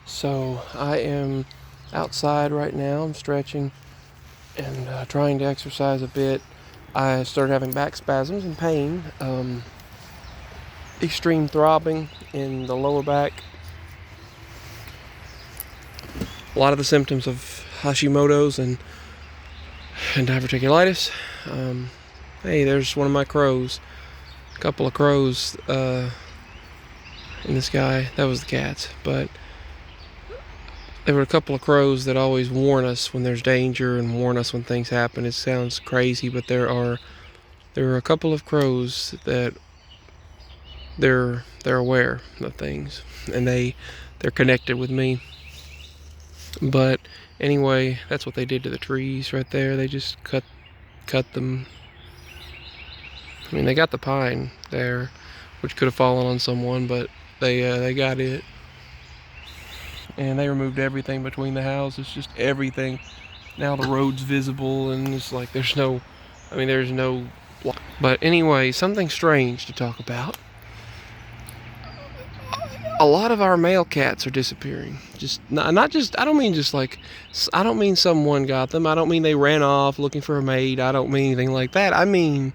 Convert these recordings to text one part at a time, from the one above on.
So I am outside right now. I'm stretching and trying to exercise a bit. I started having back spasms and pain, extreme throbbing in the lower back. A lot of the symptoms of Hashimoto's and diverticulitis. Hey, there's one of my crows. A couple of crows in the sky. That was the cats, but there were a couple of crows that always warn us when there's danger and warn us when things happen. It sounds crazy, but there are a couple of crows that they're aware of things, and they're connected with me. But anyway, that's what they did to the trees right there. They just cut them. I mean, they got the pine there, which could have fallen on someone, but they got it. And they removed everything between the houses, just everything. Now the road's visible, and it's like there's no. But anyway, something strange to talk about. A lot of our male cats are disappearing. Not just. I don't mean someone got them. I don't mean they ran off looking for a mate. I don't mean anything like that. I mean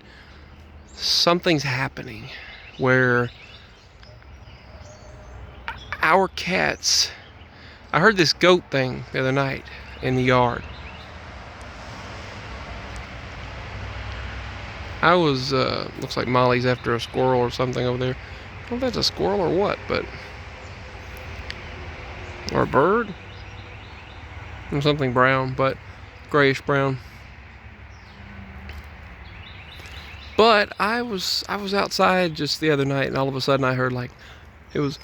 something's happening where our cats. I heard this goat thing the other night in the yard. I was, looks like Molly's after a squirrel or something over there. I don't know if that's a squirrel or what, or a bird? Or something brown, but grayish brown. But I was outside just the other night, and all of a sudden I heard it was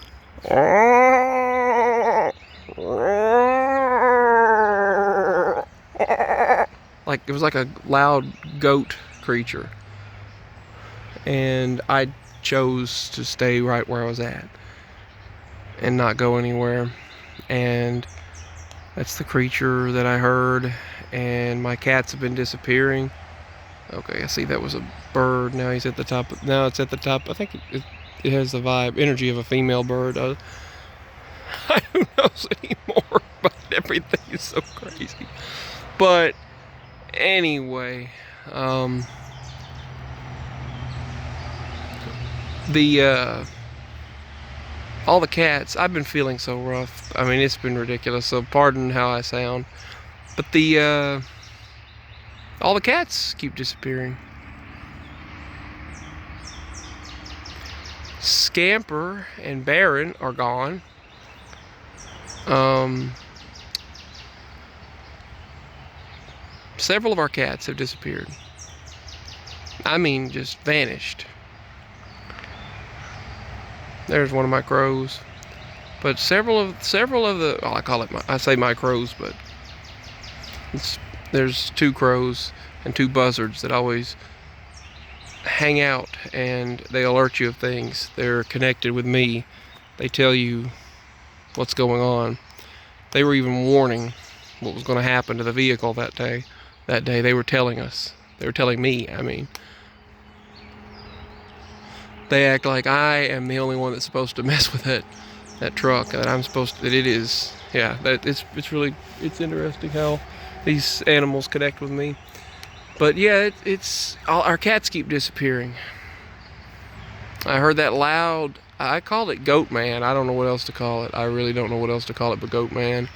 it was like a loud goat creature. And I chose to stay right where I was at and not go anywhere. And that's the creature that I heard. And my cats have been disappearing. Okay, I see that was a bird. Now he's at the top. Now it's at the top. I think it has the energy of a female bird. I don't know anymore, but everything is so crazy. But anyway, all the cats, I've been feeling so rough. I mean, it's been ridiculous, so pardon how I sound. But all the cats keep disappearing. Scamper and Baron are gone. Several of our cats have disappeared. I mean, just vanished. There's one of my crows. But several of the, I say my crows, but there's two crows and two buzzards that always hang out, and they alert you of things. They're connected with me. They tell you what's going on. They were even warning what was going to happen to the vehicle that day. They were telling us. They were telling me, I mean. They act like I am the only one that's supposed to mess with that truck. That I'm supposed to. That it is. Yeah. That it's interesting how these animals connect with me. But yeah, it's all our cats keep disappearing. I heard that loud. I called it Goat Man. I don't know what else to call it. I really don't know what else to call it but Goat Man.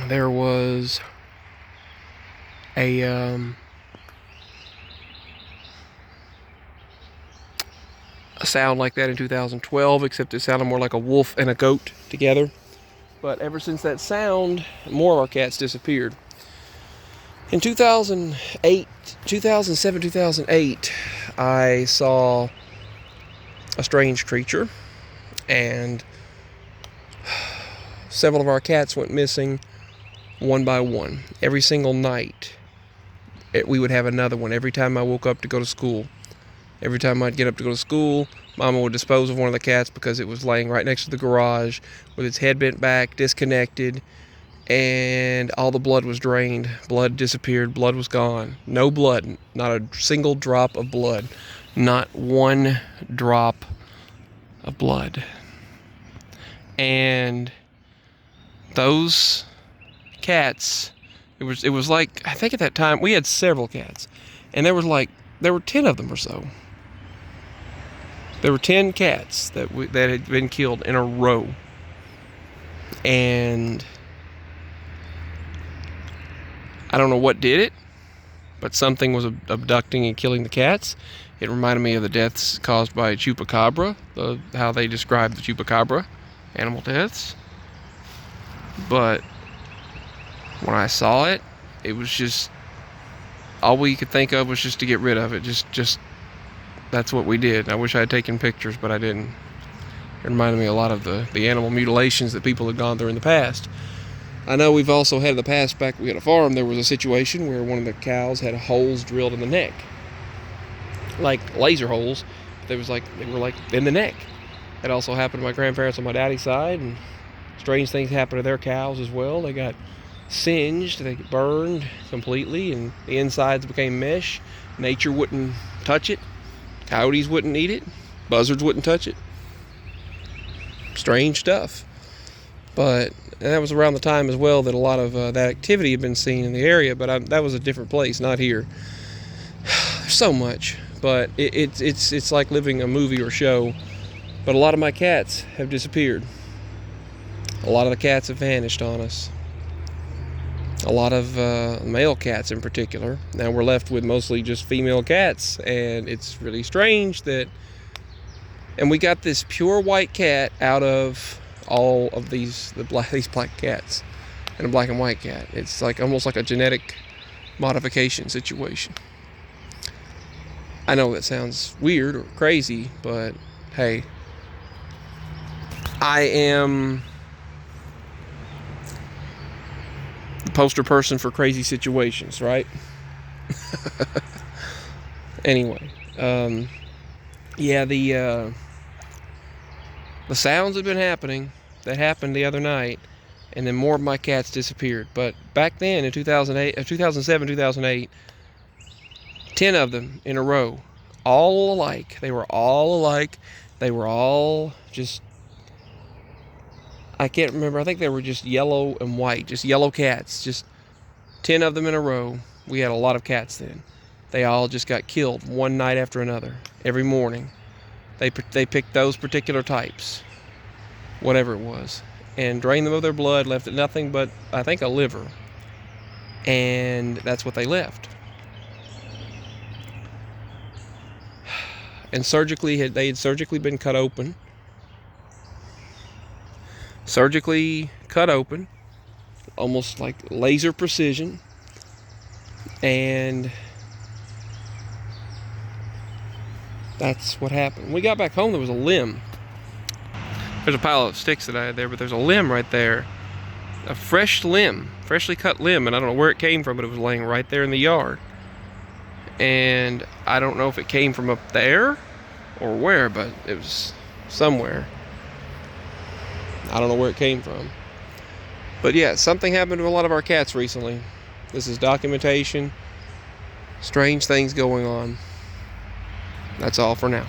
There was a sound like that in 2012, except it sounded more like a wolf and a goat together. But ever since that sound, more of our cats disappeared. In 2007, 2008, I saw a strange creature, and several of our cats went missing one by one. Every single night, we would have another one. Every time I woke up to go to school. Every time I'd get up to go to school, Mama would dispose of one of the cats because it was laying right next to the garage with its head bent back, disconnected, and all the blood was drained. Blood disappeared. Blood was gone. No blood. Not a single drop of blood. Not one drop of blood. And those cats, it was like, I think at that time we had several cats, and there were 10 of them or so. There were 10 cats that had been killed in a row. And I don't know what did it, but something was abducting and killing the cats. It reminded me of the deaths caused by chupacabra, how they describe the chupacabra animal deaths. But when I saw it, it was just, all we could think of was just to get rid of it. Just that's what we did. I wish I had taken pictures, but I didn't. It reminded me a lot of the animal mutilations that people had gone through in the past. I know we've also had in the past, back we had a farm, there was a situation where one of the cows had holes drilled in the neck, like laser holes. They were like in the neck. That also happened to my grandparents on my daddy's side, and strange things happened to their cows as well. They got singed, they got burned completely, and the insides became mesh. Nature wouldn't touch it. Coyotes wouldn't eat it. Buzzards wouldn't touch it. Strange stuff. But that was around the time as well that a lot of that activity had been seen in the area, but that was a different place, not here. There's so much, but it's like living a movie or show. But a lot of my cats have disappeared. A lot of the cats have vanished on us. A lot of male cats in particular. Now we're left with mostly just female cats, and it's really strange that. And we got this pure white cat out of all of these black cats, and a black and white cat. It's like almost like a genetic modification situation. I know that sounds weird or crazy, but hey, I am the poster person for crazy situations, right? Anyway, yeah, the sounds have been happening. That happened the other night, and then more of my cats disappeared. But back then in 2007, 2008, 10 of them in a row, all alike. They were all alike. They were all just, I can't remember. I think they were just yellow and white, just yellow cats. Just 10 of them in a row. We had a lot of cats then. They all just got killed one night after another, every morning. They picked those particular types, whatever it was, and drained them of their blood, left it nothing but, I think, a liver. And that's what they left. And they had surgically been cut open. Surgically cut open, almost like laser precision. And that's what happened. When we got back home, there was a limb. There's a pile of sticks that I had there, but there's a limb right there. A fresh limb, freshly cut limb, and I don't know where it came from, but it was laying right there in the yard. And I don't know if it came from up there or where, but it was somewhere. I don't know where it came from. But yeah, something happened to a lot of our cats recently. This is documentation. Strange things going on. That's all for now.